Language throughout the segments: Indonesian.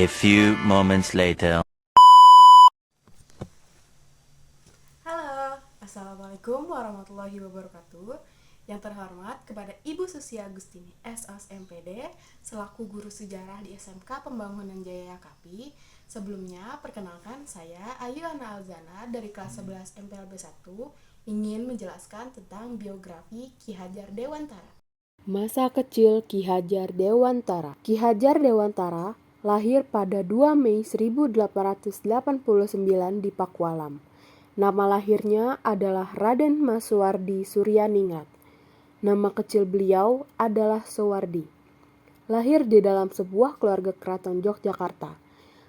A few moments later. Halo, Assalamualaikum warahmatullahi wabarakatuh. Yang terhormat kepada Ibu Susi Agustini SS MPD selaku guru sejarah di SMK Pembangunan Jaya Kapi. Sebelumnya, perkenalkan saya Ayu Ana Alzana dari kelas 11 MPLB 1 ingin menjelaskan tentang biografi Ki Hajar Dewantara. Masa kecil Ki Hajar Dewantara. Ki Hajar Dewantara lahir pada 2 Mei 1889 di Pakualam. Nama lahirnya adalah Raden Mas Suwardi Suryaningrat. Nama kecil beliau adalah Sowardi. Lahir di dalam sebuah keluarga keraton Yogyakarta.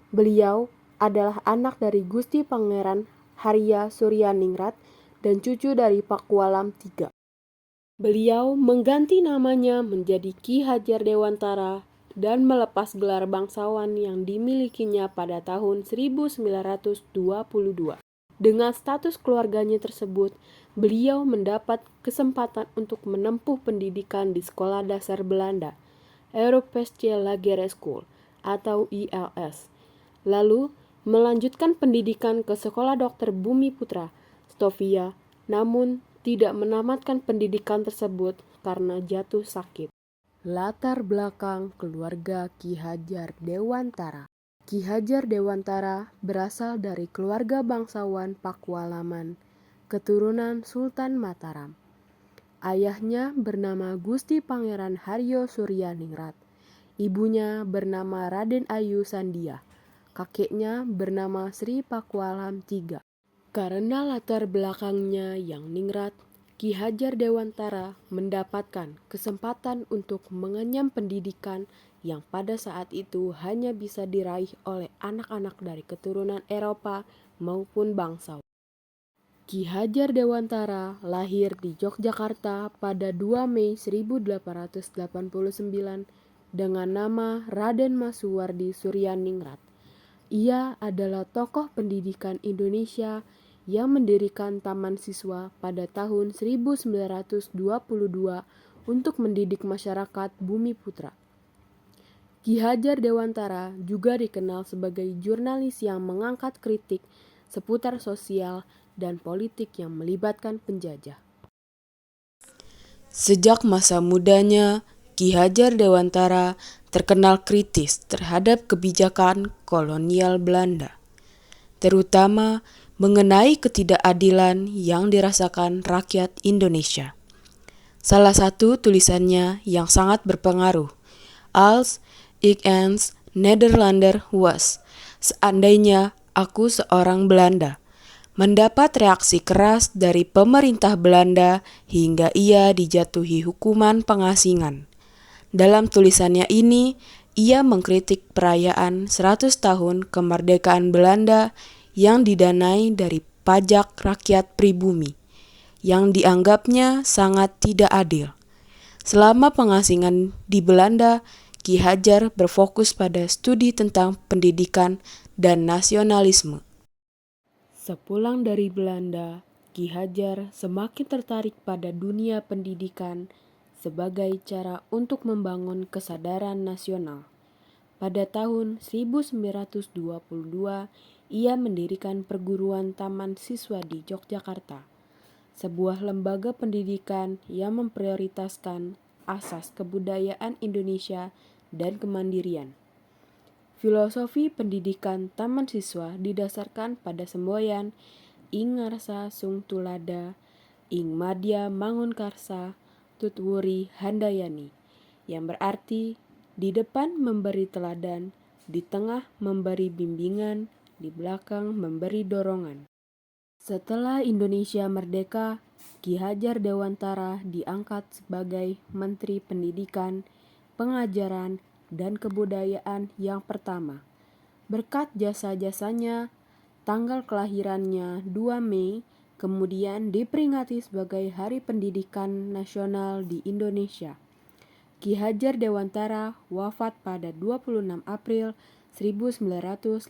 Beliau adalah anak dari Gusti Pangeran Harya Suryaningrat dan cucu dari Pakualam III. Beliau mengganti namanya menjadi Ki Hajar Dewantara dan melepas gelar bangsawan yang dimilikinya pada tahun 1922. Dengan status keluarganya tersebut, beliau mendapat kesempatan untuk menempuh pendidikan di Sekolah Dasar Belanda, Europese Lagere School atau ILS. Lalu melanjutkan pendidikan ke Sekolah Dokter Bumi Putra, Stovia, namun tidak menamatkan pendidikan tersebut karena jatuh sakit. Latar belakang keluarga Ki Hajar Dewantara. Ki Hajar Dewantara berasal dari keluarga bangsawan Pakualaman, keturunan Sultan Mataram. Ayahnya bernama Gusti Pangeran Haryo Suryaningrat. Ibunya bernama Raden Ayu Sandia. Kakeknya bernama Sri Pakualam III. Karena latar belakangnya yang ningrat, Ki Hajar Dewantara mendapatkan kesempatan untuk mengenyam pendidikan yang pada saat itu hanya bisa diraih oleh anak-anak dari keturunan Eropa maupun bangsawan. Ki Hajar Dewantara lahir di Yogyakarta pada 2 Mei 1889 dengan nama Raden Mas Suwardi Suryaningrat. Ia adalah tokoh pendidikan Indonesia yang mendirikan Taman Siswa pada tahun 1922 untuk mendidik masyarakat Bumi Putra. Ki Hajar Dewantara juga dikenal sebagai jurnalis yang mengangkat kritik seputar sosial dan politik yang melibatkan penjajah. Sejak masa mudanya, Ki Hajar Dewantara terkenal kritis terhadap kebijakan kolonial Belanda, terutama mengenai ketidakadilan yang dirasakan rakyat Indonesia. Salah satu tulisannya yang sangat berpengaruh, Als ik eens Nederlander was, seandainya aku seorang Belanda, mendapat reaksi keras dari pemerintah Belanda hingga ia dijatuhi hukuman pengasingan. Dalam tulisannya ini, ia mengkritik perayaan 100 tahun kemerdekaan Belanda yang didanai dari pajak rakyat pribumi, yang dianggapnya sangat tidak adil. Selama pengasingan di Belanda, Ki Hajar berfokus pada studi tentang pendidikan dan nasionalisme. Sepulang dari Belanda, Ki Hajar semakin tertarik pada dunia pendidikan sebagai cara untuk membangun kesadaran nasional. Pada tahun 1922, ia mendirikan perguruan Taman Siswa di Yogyakarta, sebuah lembaga pendidikan yang memprioritaskan asas kebudayaan Indonesia dan kemandirian. Filosofi pendidikan Taman Siswa didasarkan pada semboyan ing ngarsa sung tulada, ing madya mangunkarsa, tutwuri handayani, yang berarti di depan memberi teladan, di tengah memberi bimbingan, di belakang memberi dorongan. Setelah Indonesia merdeka, Ki Hajar Dewantara diangkat sebagai Menteri Pendidikan, Pengajaran, dan Kebudayaan yang pertama. Berkat jasa-jasanya, tanggal kelahirannya 2 Mei kemudian diperingati sebagai Hari Pendidikan Nasional di Indonesia. Ki Hajar Dewantara wafat pada 26 April 1959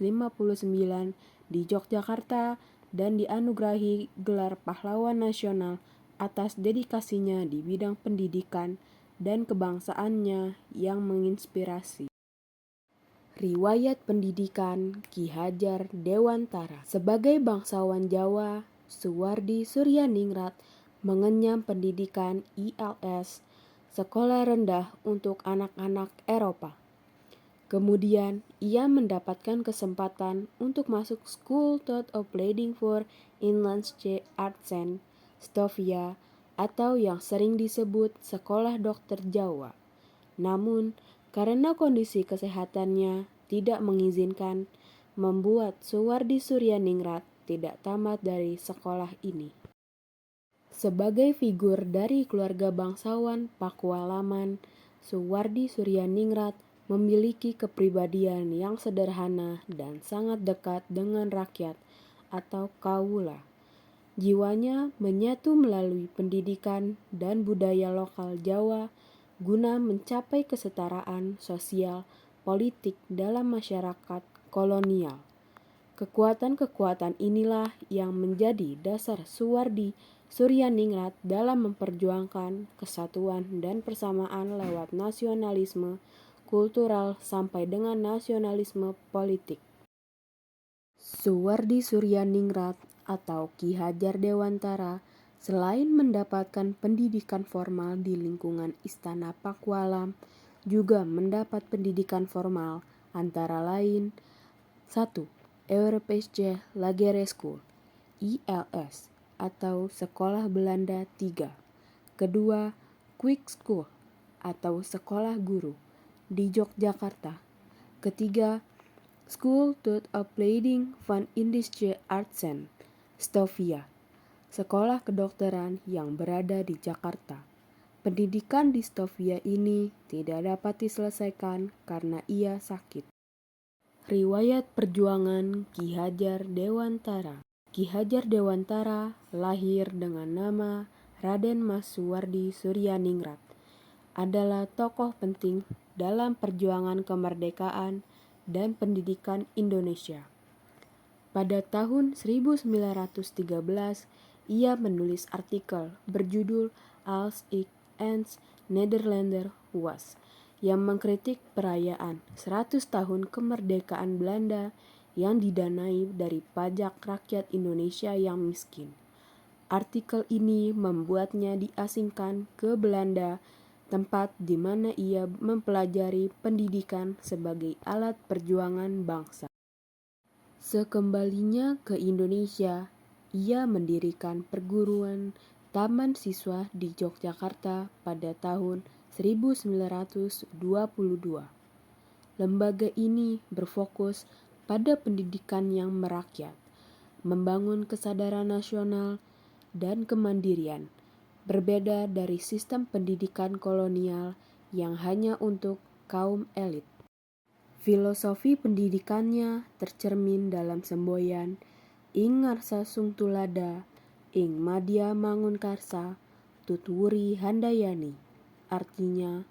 di Yogyakarta dan dianugerahi gelar Pahlawan Nasional atas dedikasinya di bidang pendidikan dan kebangsaannya yang menginspirasi. Riwayat pendidikan Ki Hajar Dewantara. Sebagai bangsawan Jawa, Suwardi Suryaningrat mengenyam pendidikan ILS, sekolah rendah untuk anak-anak Eropa. Kemudian, ia mendapatkan kesempatan untuk masuk School of Leading for Inlandse Artsen, Stovia, atau yang sering disebut Sekolah Dokter Jawa. Namun, karena kondisi kesehatannya tidak mengizinkan, membuat Suwardi Suryaningrat tidak tamat dari sekolah ini. Sebagai figur dari keluarga bangsawan Pakualaman, Suwardi Suryaningrat memiliki kepribadian yang sederhana dan sangat dekat dengan rakyat atau kaula. Jiwanya menyatu melalui pendidikan dan budaya lokal Jawa guna mencapai kesetaraan sosial politik dalam masyarakat kolonial. Kekuatan-kekuatan inilah yang menjadi dasar Suwardi Suryaningrat dalam memperjuangkan kesatuan dan persamaan lewat nasionalisme kultural sampai dengan nasionalisme politik. Suwardi Suryaningrat atau Ki Hajar Dewantara selain mendapatkan pendidikan formal di lingkungan Istana Pakualam, juga mendapat pendidikan formal antara lain 1. Europese Lagere School ILS atau Sekolah Belanda 3. Kedua, Quick School atau Sekolah Guru di Yogyakarta. Ketiga, School of Leading van Indische Artsen, Stovia, sekolah kedokteran yang berada di Jakarta. Pendidikan di Stovia ini tidak dapat diselesaikan karena ia sakit. Riwayat perjuangan Ki Hajar Dewantara. Ki Hajar Dewantara lahir dengan nama Raden Mas Suwardi Suryaningrat, adalah tokoh penting dalam perjuangan kemerdekaan dan pendidikan Indonesia. Pada tahun 1913, ia menulis artikel berjudul Als ik eens Nederlander was, yang mengkritik perayaan 100 tahun kemerdekaan Belanda yang didanai dari pajak rakyat Indonesia yang miskin. Artikel ini membuatnya diasingkan ke Belanda, tempat di mana ia mempelajari pendidikan sebagai alat perjuangan bangsa. Sekembalinya ke Indonesia, ia mendirikan perguruan taman siswa di Yogyakarta pada tahun 1922. Lembaga ini berfokus pada pendidikan yang merakyat, membangun kesadaran nasional dan kemandirian, berbeda dari sistem pendidikan kolonial yang hanya untuk kaum elit. Filosofi pendidikannya tercermin dalam semboyan ing ngarsa sungtulada, ing madya mangunkarsa, tutwuri handayani. Artinya,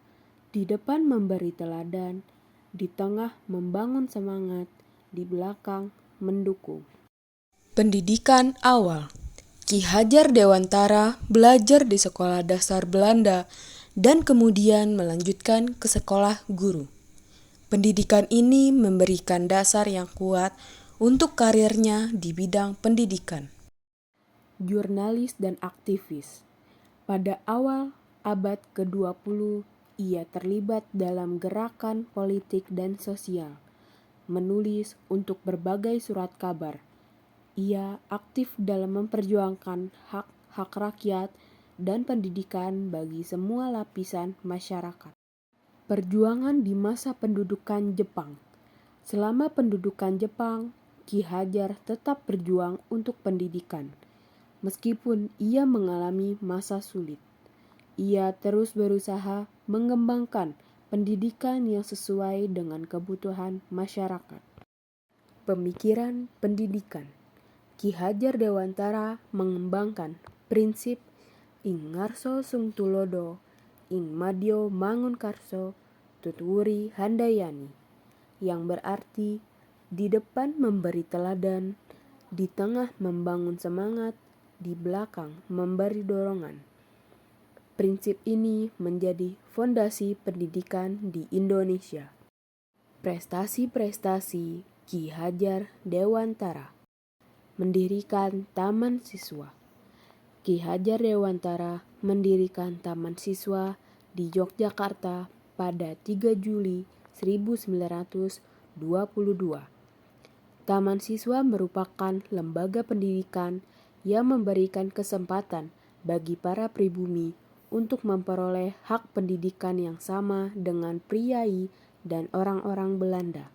di depan memberi teladan, di tengah membangun semangat, di belakang mendukung. Pendidikan awal. Ki Hajar Dewantara belajar di sekolah dasar Belanda dan kemudian melanjutkan ke sekolah guru. Pendidikan ini memberikan dasar yang kuat untuk karirnya di bidang pendidikan. Jurnalis dan aktivis. Pada awal abad ke-20, ia terlibat dalam gerakan politik dan sosial, menulis untuk berbagai surat kabar. Ia aktif dalam memperjuangkan hak-hak rakyat dan pendidikan bagi semua lapisan masyarakat. Perjuangan di masa pendudukan Jepang. Selama pendudukan Jepang, Ki Hajar tetap berjuang untuk pendidikan. Meskipun ia mengalami masa sulit, ia terus berusaha mengembangkan pendidikan yang sesuai dengan kebutuhan masyarakat. Pemikiran pendidikan. Ki Hajar Dewantara mengembangkan prinsip ing ngarso sungtulodo, ing madyo mangunkarso, tutwuri handayani, yang berarti di depan memberi teladan, di tengah membangun semangat, di belakang memberi dorongan. Prinsip ini menjadi fondasi pendidikan di Indonesia. Prestasi-prestasi Ki Hajar Dewantara. Mendirikan Taman Siswa. Ki Hajar Dewantara mendirikan Taman Siswa di Yogyakarta pada 3 Juli 1922. Taman Siswa merupakan lembaga pendidikan yang memberikan kesempatan bagi para pribumi untuk memperoleh hak pendidikan yang sama dengan priai dan orang-orang Belanda.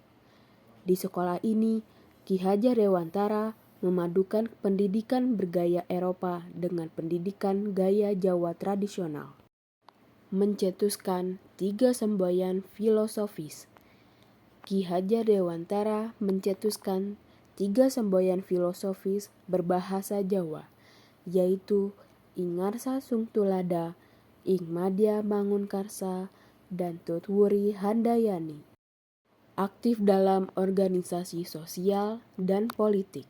Di sekolah ini, Ki Hajar Dewantara memadukan pendidikan bergaya Eropa dengan pendidikan gaya Jawa tradisional. Mencetuskan 3 semboyan filosofis. Ki Hajar Dewantara mencetuskan 3 semboyan filosofis berbahasa Jawa, yaitu Ing Ngarsa Sungtulada, Ing Madya Mangunkarsa, dan Tutwuri Handayani. Aktif dalam organisasi sosial dan politik.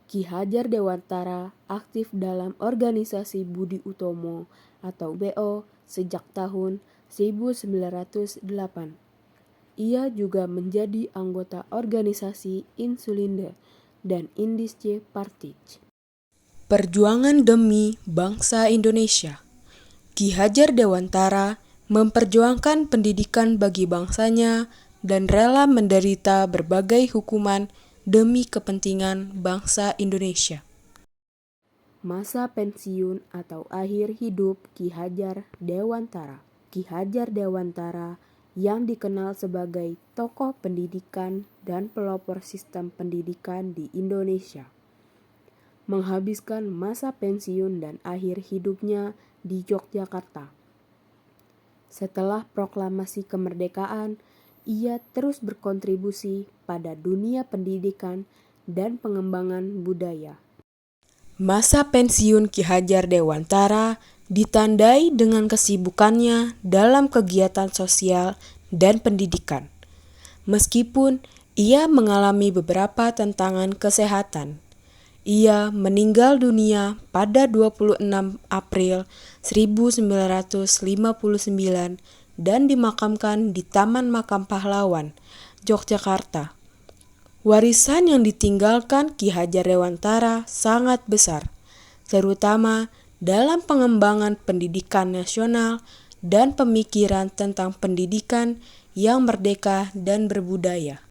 Ki Hajar Dewantara aktif dalam organisasi Budi Utomo atau BO sejak tahun 1908. Ia juga menjadi anggota organisasi Insulinde dan Indische Partij. Perjuangan demi bangsa Indonesia. Ki Hajar Dewantara memperjuangkan pendidikan bagi bangsanya dan rela menderita berbagai hukuman demi kepentingan bangsa Indonesia. Masa pensiun atau akhir hidup Ki Hajar Dewantara. Ki Hajar Dewantara yang dikenal sebagai tokoh pendidikan dan pelopor sistem pendidikan di Indonesia, menghabiskan masa pensiun dan akhir hidupnya di Yogyakarta. Setelah proklamasi kemerdekaan, ia terus berkontribusi pada dunia pendidikan dan pengembangan budaya. Masa pensiun Ki Hajar Dewantara ditandai dengan kesibukannya dalam kegiatan sosial dan pendidikan. Meskipun ia mengalami beberapa tantangan kesehatan, ia meninggal dunia pada 26 April 1959 dan dimakamkan di Taman Makam Pahlawan, Yogyakarta. Warisan yang ditinggalkan Ki Hajar Dewantara sangat besar, terutama dalam pengembangan pendidikan nasional dan pemikiran tentang pendidikan yang merdeka dan berbudaya.